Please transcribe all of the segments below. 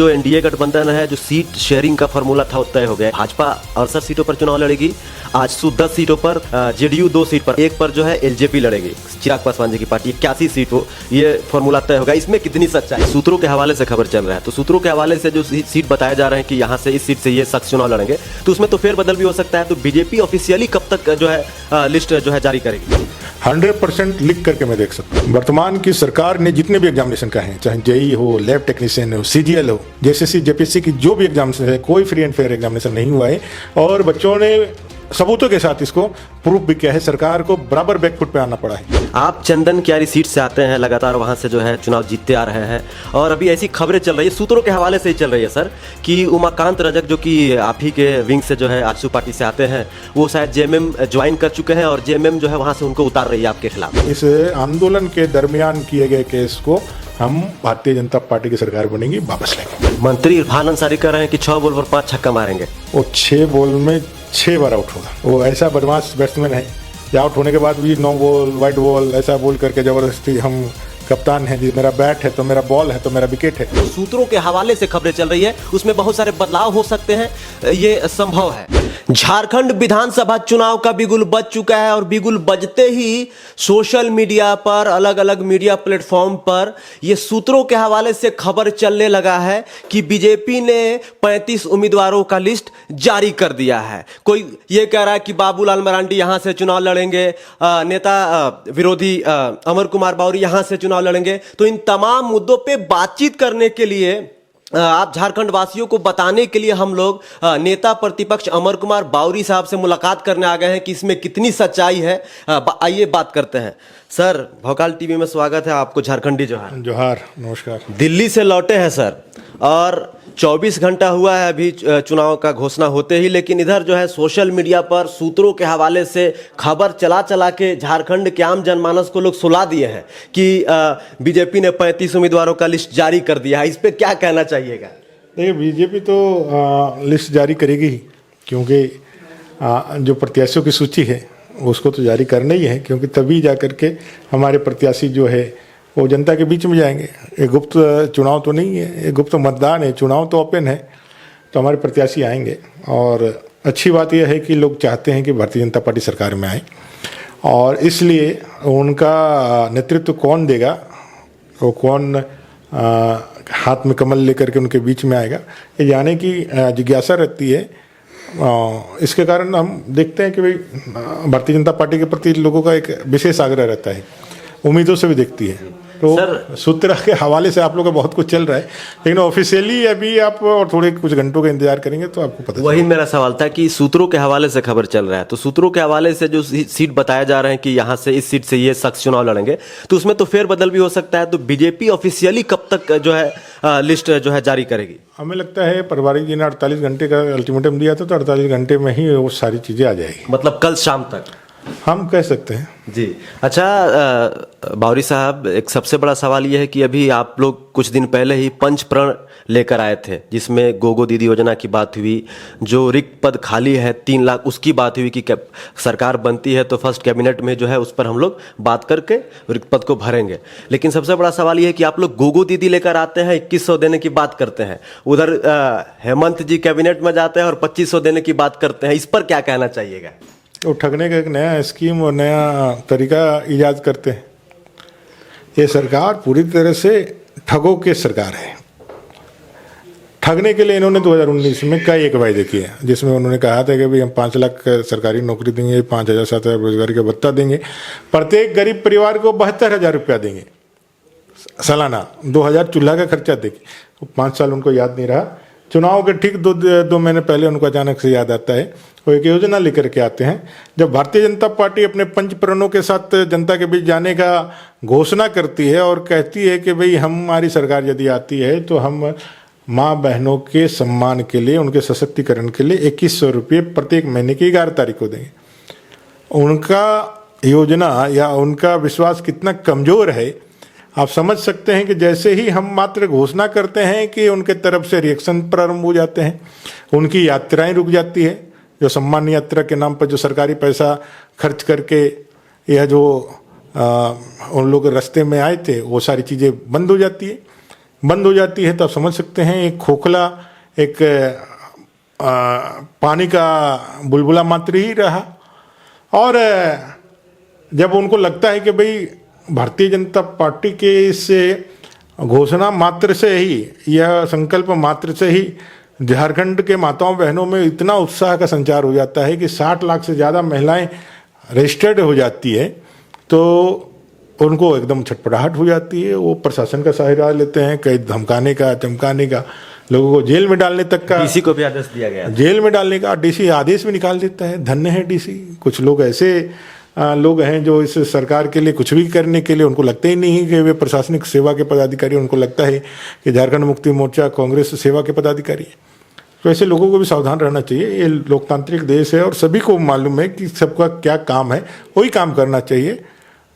जो एनडीए गठबंधन है, जो सीट शेयरिंग का फॉर्मूला था वो तय हो गया। भाजपा 68 सीटों पर चुनाव लड़ेगी, आजसू 10 सीटों पर, जेडीयू 2 सीट पर, एक पर जो है एलजेपी लड़ेगी, चिराग पासवान जी की पार्टी 81 सीट हो, ये फॉर्मूला तय होगा। इसमें कितनी सच्चाई? सूत्रों के हवाले से खबर चल रहा है, तो सूत्रों के हवाले से जो सीट बताए जा रहे हैं कि यहाँ से इस सीट से ये शख्स चुनाव लड़ेंगे, तो उसमें तो फेरबदल भी हो सकता है। तो बीजेपी ऑफिशियली कब तक जो है लिस्ट जो है जारी करेगी? 100% लिख करके मैं देख सकता हूँ। वर्तमान की सरकार ने जितने भी एग्जामिनेशन का है, चाहे जेई हो, लैब टेक्नीशियन हो, सीजीएल हो, जेएसएससी, जेपीएससी की जो भी एग्जामिनेशन है, कोई फ्री एंड फेयर एग्जामिनेशन नहीं हुआ है। और बच्चों ने सबूतों के साथ इसको प्रूफ भी किया है। सरकार को बराबर बैकफुट पे आना पड़ा है। आप चंदन क्यारी सीट से आते हैं, लगातार वहां से जो है चुनाव जीतते आ रहे हैं, और अभी ऐसी खबरें चल रही है, सूत्रों के हवाले से ही चल रही है सर, कि उमाकांत रजक जो कि आप ही के विंग से जो है आजसू पार्टी से आते हैं, वो शायद जेएमएम ज्वाइन कर चुके हैं और जेएमएम जो है वहां से उनको उतार रही है आपके खिलाफ। इस आंदोलन के दरमियान किए गए केस को हम भारतीय जनता पार्टी की सरकार बनेगी वापस लेंगे। मंत्री इरफान अंसारी कह रहे हैं कि 6 बॉल पर 5 छक्का मारेंगे। वो 6 बॉल में 6 बार आउट होगा। वो ऐसा बदमाश बैट्समैन है, आउट होने के बाद भी 9 बॉल, वाइड बॉल ऐसा बोल करके जबरदस्ती हम कप्तान है जी, मेरा बैट है तो मेरा बॉल है तो मेरा विकेट है। तो सूत्रों के हवाले से खबरें चल रही है, उसमें बहुत सारे बदलाव हो सकते हैं, ये संभव है। झारखंड विधानसभा चुनाव का बिगुल बज चुका है, और बिगुल बजते ही सोशल मीडिया पर, अलग अलग मीडिया प्लेटफॉर्म पर ये सूत्रों के हवाले से खबर चलने लगा है कि बीजेपी ने 35 उम्मीदवारों का लिस्ट जारी कर दिया है। कोई ये कह रहा है कि बाबूलाल मरांडी यहां से चुनाव लड़ेंगे, नेता विरोधी अमर कुमार बावरी यहां से चुनाव लड़ेंगे। तो इन तमाम मुद्दों पे बातचीत करने के लिए, आप झारखंड वासियों को बताने के लिए हम लोग नेता प्रतिपक्ष अमर कुमार बावरी साहब से मुलाकात करने आ गए हैं कि इसमें कितनी सच्चाई है। आइए बात करते हैं। सर, भोकाल टीवी में स्वागत है आपको। झारखंडी जोहार। जोहार, नमस्कार। दिल्ली से लौटे हैं सर, और 24 घंटा हुआ है अभी चुनाव का घोषणा होते ही, लेकिन इधर जो है सोशल मीडिया पर सूत्रों के हवाले से खबर चला चला के झारखंड के आम जनमानस को लोग सुला दिए हैं कि बीजेपी ने 35 उम्मीदवारों का लिस्ट जारी कर दिया है। इस पे क्या कहना चाहिएगा? देखिए, बीजेपी तो लिस्ट जारी करेगी ही, क्योंकि जो प्रत्याशियों की सूची है उसको तो जारी करना ही है, क्योंकि तभी जा कर के हमारे प्रत्याशी जो है वो जनता के बीच में जाएंगे। ये गुप्त चुनाव तो नहीं है, ये गुप्त मतदान है, चुनाव तो ओपन है, तो हमारे प्रत्याशी आएंगे। और अच्छी बात यह है कि लोग चाहते हैं कि भारतीय जनता पार्टी सरकार में आए, और इसलिए उनका नेतृत्व कौन देगा, वो कौन हाथ में कमल लेकर के उनके बीच में आएगा, ये जाने की जिज्ञासा रहती है। इसके कारण हम देखते हैं कि भाई भारतीय जनता पार्टी के प्रति लोगों का एक विशेष आग्रह रहता है, उम्मीदों से भी देखती है। तो सूत्र के हवाले से आप लोगों का बहुत कुछ चल रहा है, लेकिन ऑफिशियली अभी आप और थोड़े कुछ घंटों का इंतजार करेंगे तो आपको पता। वही मेरा सवाल था कि सूत्रों के हवाले से खबर चल रहा है, तो सूत्रों के हवाले से जो सीट बताया जा रहे हैं कि यहाँ से इस सीट से ये शख्स चुनाव लड़ेंगे, तो उसमें तो फेरबदल भी हो सकता है। तो बीजेपी ऑफिशियली कब तक जो है लिस्ट जो है जारी करेगी? हमें लगता है प्रभारी जी ने 48 घंटे का अल्टीमेटम दिया था, तो 48 घंटे में ही वो सारी चीज़ें आ जाएगी। मतलब कल शाम तक हम कह सकते हैं जी। अच्छा बावरी साहब, एक सबसे बड़ा सवाल यह है कि अभी आप लोग कुछ दिन पहले ही पंच प्रण लेकर आए थे, जिसमें गोगो दीदी योजना की बात हुई, जो रिक्त पद खाली है 3 लाख उसकी बात हुई कि सरकार बनती है तो फर्स्ट कैबिनेट में जो है उस पर हम लोग बात करके रिक्त पद को भरेंगे। लेकिन सबसे बड़ा सवाल यह है कि आप लोग गोगो दीदी लेकर आते हैं, 2100 देने की बात करते हैं, उधर हेमंत जी कैबिनेट में जाते हैं और 2500 देने की बात करते हैं। इस पर क्या कहना चाहिएगा? वो ठगने का एक नया स्कीम और नया तरीका ईजाद करते हैं। ये सरकार पूरी तरह से ठगों की सरकार है। ठगने के लिए इन्होंने 2019 में कई एक वायदे किए, जिसमें उन्होंने कहा था कि भाई हम 5 लाख सरकारी नौकरी देंगे, 5,000-7,000 रोजगारी का भत्ता देंगे, प्रत्येक गरीब परिवार को 72,000 रुपया देंगे सालाना, 2,000 चूल्हा का खर्चा देंगे। 5 साल उनको याद नहीं रहा। चुनाव के ठीक 2 महीने पहले उनको अचानक से याद आता है, वो एक योजना लेकर के आते हैं। जब भारतीय जनता पार्टी अपने पंच प्रणों के साथ जनता के बीच जाने का घोषणा करती है और कहती है कि भाई हमारी सरकार यदि आती है तो हम माँ बहनों के सम्मान के लिए, उनके सशक्तिकरण के लिए 2100 रुपये प्रत्येक महीने की 11 तारीख को देंगे, उनका योजना या उनका विश्वास कितना कमज़ोर है आप समझ सकते हैं। कि जैसे ही हम मात्र घोषणा करते हैं कि उनके तरफ से रिएक्शन प्रारंभ हो जाते हैं, उनकी यात्राएं रुक जाती है। जो सम्मान यात्रा के नाम पर जो सरकारी पैसा खर्च करके यह जो उन लोग रास्ते में आए थे, वो सारी चीज़ें बंद हो जाती है। बंद हो जाती है तो आप समझ सकते हैं एक खोखला, एक पानी का बुलबुला मात्र ही रहा। और जब उनको लगता है कि भाई भारतीय जनता पार्टी के इस घोषणा मात्र से ही, यह संकल्प मात्र से ही झारखंड के माताओं बहनों में इतना उत्साह का संचार हो जाता है कि 60 लाख से ज़्यादा महिलाएं रजिस्टर्ड हो जाती है, तो उनको एकदम छटपटाहट हो जाती है। वो प्रशासन का सहारा लेते हैं, कई धमकाने का, चमकाने का, लोगों को जेल में डालने तक का, डीसी को भी आदेश दिया गया, जेल में डालने का डीसी आदेश भी निकाल देता है। धन्य है डीसी। कुछ लोग ऐसे लोग हैं जो इस सरकार के लिए कुछ भी करने के लिए उनको लगता ही नहीं है कि वे प्रशासनिक सेवा के पदाधिकारी, उनको लगता है कि झारखंड मुक्ति मोर्चा कांग्रेस सेवा के पदाधिकारी है। तो ऐसे लोगों को भी सावधान रहना चाहिए। ये लोकतांत्रिक देश है और सभी को मालूम है कि सबका क्या काम है, वही काम करना चाहिए।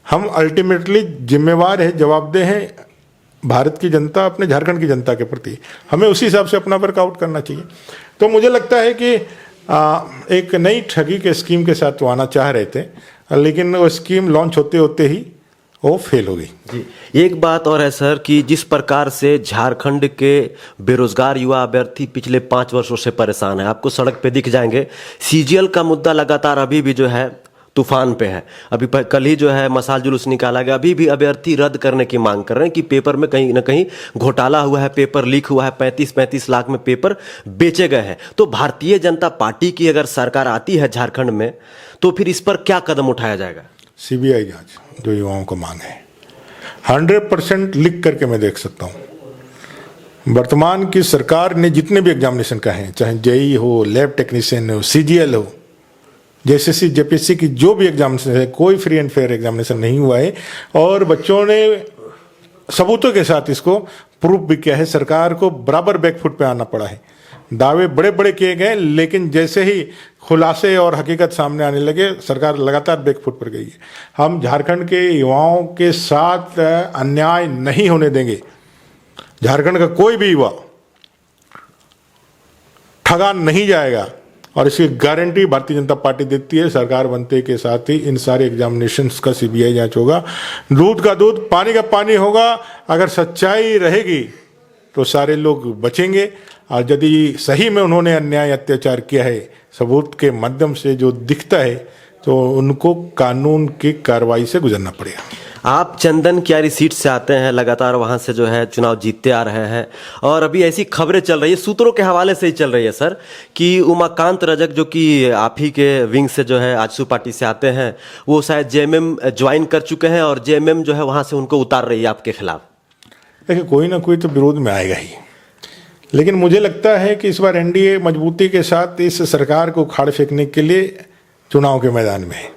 हम अल्टीमेटली जिम्मेवार है, जवाबदेह हैं भारत की जनता अपने झारखंड की जनता के प्रति। हमें उसी हिसाब से अपना वर्कआउट करना चाहिए। तो मुझे लगता है कि एक नई ठगी के स्कीम के साथ वो आना चाह रहे थे, लेकिन वो स्कीम लॉन्च होते होते ही वो फेल हो गई। जी, एक बात और है सर कि जिस प्रकार से झारखंड के बेरोजगार युवा अभ्यर्थी पिछले 5 वर्षों से परेशान है, आपको सड़क पे दिख जाएंगे। सीजीएल का मुद्दा लगातार अभी भी जो है तूफान पे है। अभी कल ही जो है मशाल जुलूस निकाला गया। अभी भी अभ्यर्थी रद्द करने की मांग कर रहे हैं कि पेपर में कहीं ना कहीं घोटाला हुआ है, पेपर लीक हुआ है, 35-35 लाख में पेपर बेचे गए हैं। तो भारतीय जनता पार्टी की अगर सरकार आती है झारखंड में, तो फिर इस पर क्या कदम उठाया जाएगा? सीबीआई जांच जो युवाओं को मांग है 100% लिख करके मैं देख सकता हूँ। वर्तमान की सरकार ने जितने भी एग्जामिनेशन का है, चाहे जेई हो, लैब टेक्नीशियन हो, सीजीएल हो, जेएसएससी जेपीएससी की जो भी एग्जामिनेशन है, कोई फ्री एंड फेयर एग्जामिनेशन नहीं हुआ है। और बच्चों ने सबूतों के साथ इसको प्रूफ भी किया है। सरकार को बराबर बैकफुट पे आना पड़ा है। दावे बड़े बड़े किए गए, लेकिन जैसे ही खुलासे और हकीकत सामने आने लगे, सरकार लगातार बैकफुट पर गई है। हम झारखंड के युवाओं के साथ अन्याय नहीं होने देंगे। झारखंड का कोई भी युवा ठगा नहीं जाएगा और इसकी गारंटी भारतीय जनता पार्टी देती है। सरकार बनते के साथ ही इन सारे एग्जामिनेशंस का सीबीआई जांच होगा। दूध का दूध, पानी का पानी होगा। अगर सच्चाई रहेगी तो सारे लोग बचेंगे, और यदि सही में उन्होंने अन्याय अत्याचार किया है, सबूत के माध्यम से जो दिखता है, तो उनको कानून की कार्रवाई से गुजरना पड़ेगा। आप चंदन क्यारी सीट से आते हैं, लगातार वहां से जो है चुनाव जीतते आ रहे हैं, और अभी ऐसी खबरें चल रही है, सूत्रों के हवाले से ही चल रही है सर, कि उमाकांत रजक जो कि आप ही के विंग से जो है आजसू पार्टी से आते हैं, वो शायद जेएमएम ज्वाइन कर चुके हैं और जेएमएम जो है वहां से उनको उतार रही है आपके खिलाफ। देखिए, कोई ना कोई तो विरोध में आएगा ही, लेकिन मुझे लगता है कि इस बार एनडीए मजबूती के साथ इस सरकार को उखाड़ फेंकने के लिए चुनाव के मैदान में है।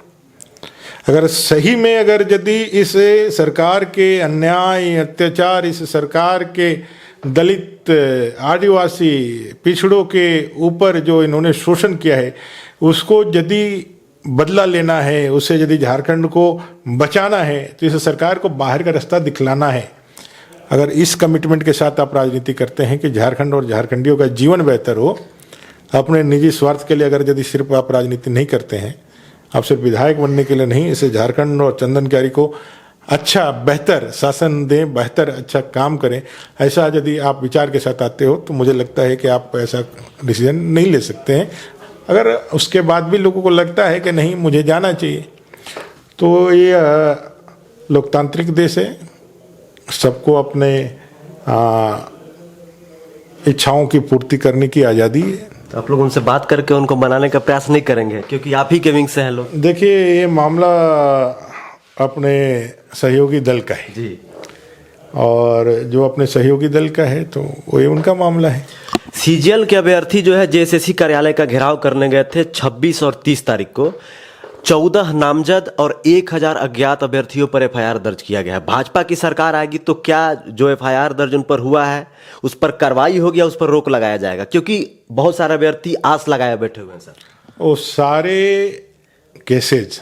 अगर सही में अगर यदि इस सरकार के अन्याय अत्याचार, इस सरकार के दलित, आदिवासी, पिछड़ों के ऊपर जो इन्होंने शोषण किया है, उसको यदि बदला लेना है, उससे यदि झारखंड को बचाना है, तो इस सरकार को बाहर का रास्ता दिखलाना है। अगर इस कमिटमेंट के साथ आप राजनीति करते हैं कि झारखंड और झारखंडियों का जीवन बेहतर हो, अपने निजी स्वार्थ के लिए अगर यदि सिर्फ आप राजनीति नहीं करते हैं, आप सिर्फ विधायक बनने के लिए नहीं, इसे झारखंड और चंदन क्यारी को अच्छा बेहतर शासन दें, बेहतर अच्छा काम करें, ऐसा यदि आप विचार के साथ आते हो, तो मुझे लगता है कि आप ऐसा डिसीजन नहीं ले सकते हैं। अगर उसके बाद भी लोगों को लगता है कि नहीं मुझे जाना चाहिए, तो ये लोकतांत्रिक देश है, सबको अपने इच्छाओं की पूर्ति करने की आज़ादी है। तो आप लोग उनसे बात करके उनको मनाने का प्रयास नहीं करेंगे, क्योंकि आप ही के विंग से हैं लोग? देखिए, ये मामला अपने सहयोगी दल का है जी, और जो अपने सहयोगी दल का है तो वो ये उनका मामला है। सीजीएल के अभ्यर्थी जो है जेएसएससी कार्यालय का घेराव करने गए थे 26 और 30 तारीख को। 14 नामजद और 1000 अज्ञात अभ्यर्थियों पर एफआईआर दर्ज किया गया है। भाजपा की सरकार आएगी तो क्या जो एफआईआर दर्ज उन पर हुआ है उस पर कार्रवाई होगी या उस पर रोक लगाया जाएगा? क्योंकि बहुत सारे अभ्यर्थी आस लगाए बैठे हुए हैं सर। वो सारे केसेज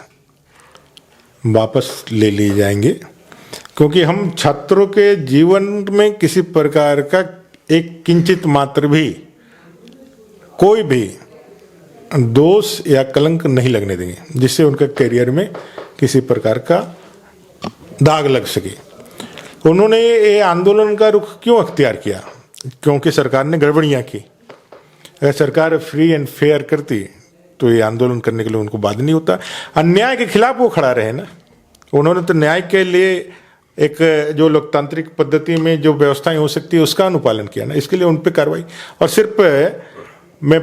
वापस ले लिए जाएंगे, क्योंकि हम छात्रों के जीवन में किसी प्रकार का एक किंचित मात्र भी कोई भी दोष या कलंक नहीं लगने देंगे, जिससे उनका करियर में किसी प्रकार का दाग लग सके। उन्होंने ये आंदोलन का रुख क्यों अख्तियार किया? क्योंकि सरकार ने गड़बड़ियाँ की। अगर सरकार फ्री एंड फेयर करती तो ये आंदोलन करने के लिए उनको बाध नहीं होता। अन्याय के खिलाफ वो खड़ा रहे ना। उन्होंने तो न्याय के लिए एक जो लोकतांत्रिक पद्धति में जो व्यवस्थाएं हो सकती है उसका अनुपालन किया ना। इसके लिए उन पर कार्रवाई। और सिर्फ मैं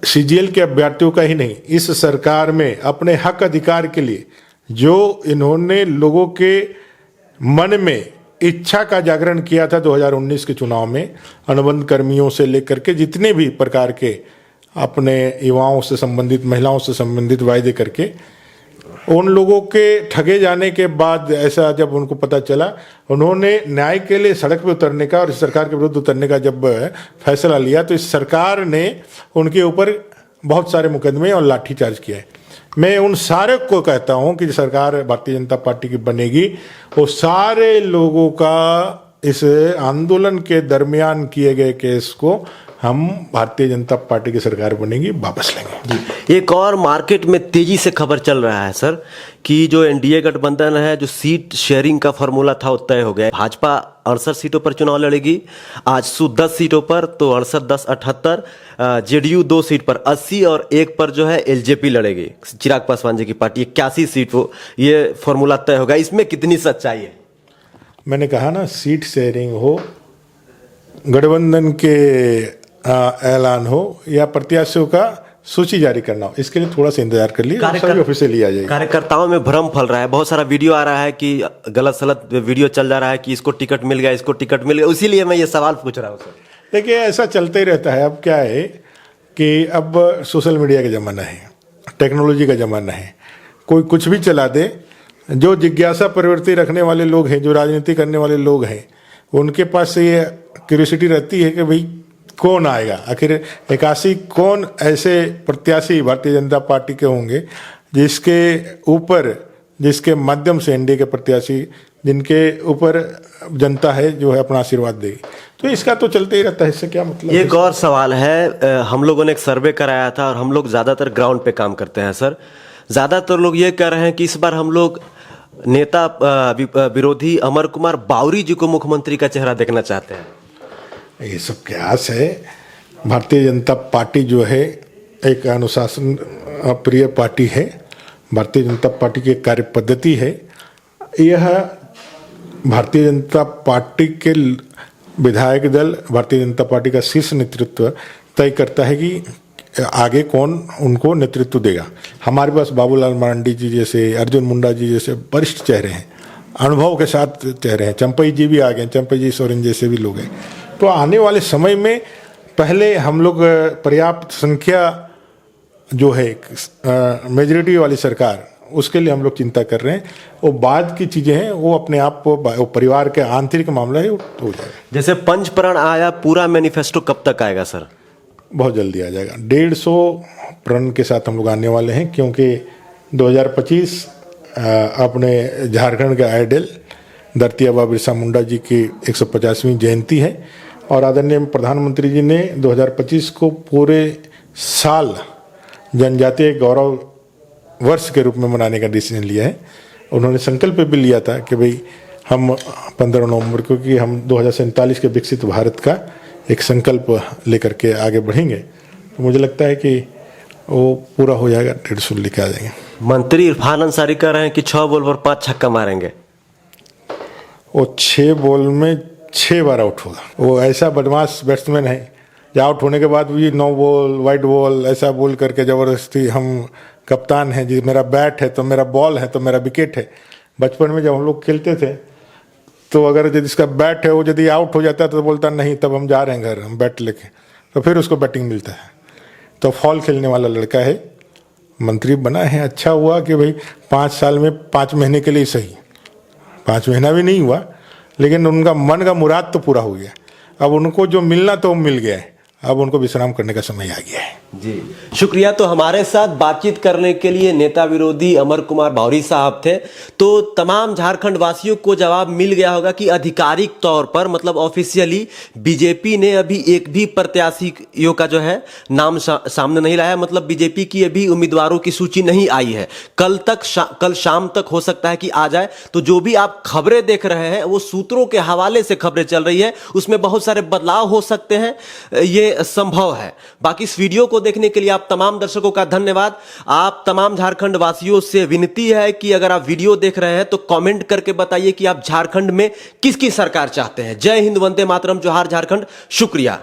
CGL के अभ्यर्थियों का ही नहीं, इस सरकार में अपने हक अधिकार के लिए जो इन्होंने लोगों के मन में इच्छा का जागरण किया था 2019 के चुनाव में, अनुबंध कर्मियों से लेकर के जितने भी प्रकार के अपने युवाओं से संबंधित, महिलाओं से संबंधित वायदे करके, उन लोगों के ठगे जाने के बाद ऐसा जब उनको पता चला, उन्होंने न्याय के लिए सड़क पर उतरने का और इस सरकार के विरुद्ध उतरने का जब फैसला लिया तो इस सरकार ने उनके ऊपर बहुत सारे मुकदमे और लाठीचार्ज किया है। मैं उन सारे को कहता हूं कि सरकार भारतीय जनता पार्टी की बनेगी, वो सारे लोगों का इस आंदोलन के दरमियान किए गए केस को हम भारतीय जनता पार्टी की सरकार बनेगी वापस लेंगे। जी, एक और मार्केट में तेजी से खबर चल रहा है सर कि जो एनडीए गठबंधन है, जो सीट शेयरिंग का फॉर्मूला था वो तय हो गया। भाजपा 68 सीटों पर चुनाव लड़ेगी, आजसू 10 सीटों पर, तो 68, 10, 78, जेडीयू 2 सीट पर 80 और 1 पर जो है एलजेपी लड़ेगी, चिराग पासवान जी की पार्टी 81 सीट। वो ये फॉर्मूला तय होगा, इसमें कितनी सच्चाई है? मैंने कहा ना, सीट शेयरिंग हो, गठबंधन के ऐलान हो या प्रत्याशियों का सूची जारी करना हो, इसके लिए थोड़ा सा इंतजार कर लिए, सभी ऑफिशियली आ जाएगी। कार्यकर्ताओं में भ्रम फैल रहा है, बहुत सारा वीडियो आ रहा है कि गलत सलत वीडियो चल जा रहा है कि इसको टिकट मिल गया, इसको टिकट मिल गया, इसीलिए मैं ये सवाल पूछ रहा हूँ सर। देखिए, ऐसा चलता ही रहता है। अब क्या है कि अब सोशल मीडिया का ज़माना है, टेक्नोलॉजी का ज़माना है, कोई कुछ भी चला दे। जो जिज्ञासा प्रवृत्ति रखने वाले लोग हैं, जो राजनीति करने वाले लोग हैं, उनके पास ये क्यूरियोसिटी रहती है कि भाई कौन आएगा, आखिर 81 कौन ऐसे प्रत्याशी भारतीय जनता पार्टी के होंगे जिसके ऊपर, जिसके माध्यम से एनडीए के प्रत्याशी जिनके ऊपर जनता है जो है अपना आशीर्वाद देगी। तो इसका तो चलते ही रहता है, इससे क्या मतलब। एक और सवाल है, हम लोगों ने एक सर्वे कराया था और हम लोग ज़्यादातर ग्राउंड पे काम करते हैं सर। ज़्यादातर लोग ये कह रहे हैं कि इस बार हम लोग नेता विरोधी अमर कुमार बावरी जी को मुख्यमंत्री का चेहरा देखना चाहते हैं। ये सब क्यास है। भारतीय जनता पार्टी जो है एक अनुशासन प्रिय पार्टी है। भारतीय जनता पार्टी की कार्य पद्धति है। यह भारतीय जनता पार्टी के विधायक दल, भारतीय जनता पार्टी का शीर्ष नेतृत्व तय करता है कि आगे कौन उनको नेतृत्व देगा। हमारे पास बाबूलाल मरांडी जी जैसे, अर्जुन मुंडा जी जैसे वरिष्ठ चेहरे हैं, अनुभव के साथ चेहरे हैं। चंपई जी भी आ गए, चंपई जी सोरेन जैसे भी लोग हैं। तो आने वाले समय में पहले हम लोग पर्याप्त संख्या जो है मेजॉरिटी वाली सरकार, उसके लिए हम लोग चिंता कर रहे हैं। वो बाद की चीज़ें हैं, वो अपने आप वो परिवार के आंतरिक मामला है, वो हो जाएगा। जैसे पंचप्रण आया, पूरा मैनिफेस्टो कब तक आएगा सर? बहुत जल्दी आ जाएगा। 150 प्रण के साथ हम लोग आने वाले हैं, क्योंकि 2025 अपने झारखंड के आइडल धरती आबा बिरसा मुंडा जी की 150वीं जयंती है और आदरणीय प्रधानमंत्री जी ने 2025 को पूरे साल जनजातीय गौरव वर्ष के रूप में मनाने का डिसीजन लिया है। उन्होंने संकल्प भी लिया था कि भाई हम 15 नवंबर को कि हम 2047 के विकसित भारत का एक संकल्प लेकर के आगे बढ़ेंगे। तो मुझे लगता है कि वो पूरा हो जाएगा, 150 लेके आ जाएंगे। मंत्री इरफान अंसारी कह रहे हैं कि 6 बॉल पर 5 छक्का मारेंगे। वो 6 बॉल में 6 बार आउट होगा। वो ऐसा बदमाश बैट्समैन है जो आउट होने के बाद भी 9 बॉल, वाइड बॉल ऐसा बोल करके ज़बरदस्ती, हम कप्तान हैं जी, मेरा बैट है तो मेरा बॉल है तो मेरा विकेट है। बचपन में जब हम लोग खेलते थे तो अगर जिसका बैट है वो यदि आउट हो जाता तो बोलता नहीं, तब हम जा रहे हैं घर, हम बैट लेके, तो फिर उसको बैटिंग मिलता है। तो फॉल खेलने वाला लड़का है, मंत्री बना है। अच्छा हुआ कि भाई 5 साल में 5 महीने के लिए सही, 5 महीना भी नहीं हुआ, लेकिन उनका मन का मुराद तो पूरा हो गया। अब उनको जो मिलना तो मिल गया है। अब उनको विश्राम करने का समय आ गया है। जी शुक्रिया। तो हमारे साथ बातचीत करने के लिए नेता विरोधी अमर कुमार भावरी साहब थे। तो तमाम झारखंड वासियों को जवाब मिल गया होगा कि आधिकारिक तौर पर मतलब ऑफिशियली बीजेपी ने अभी एक भी प्रत्याशियों का जो है नाम सामने नहीं लाया, मतलब बीजेपी की अभी उम्मीदवारों की सूची नहीं आई है। कल शाम तक हो सकता है कि आ जाए। तो जो भी आप खबरें देख रहे हैं वो सूत्रों के हवाले से खबरें चल रही है, उसमें बहुत सारे बदलाव हो सकते हैं, ये संभव है। बाकी इस वीडियो को देखने के लिए आप तमाम दर्शकों का धन्यवाद। आप तमाम झारखंड वासियों से विनती है कि अगर आप वीडियो देख रहे हैं तो कमेंट करके बताइए कि आप झारखंड में किसकी सरकार चाहते हैं। जय हिंद, वंदे मातरम, जोहार झारखंड। शुक्रिया।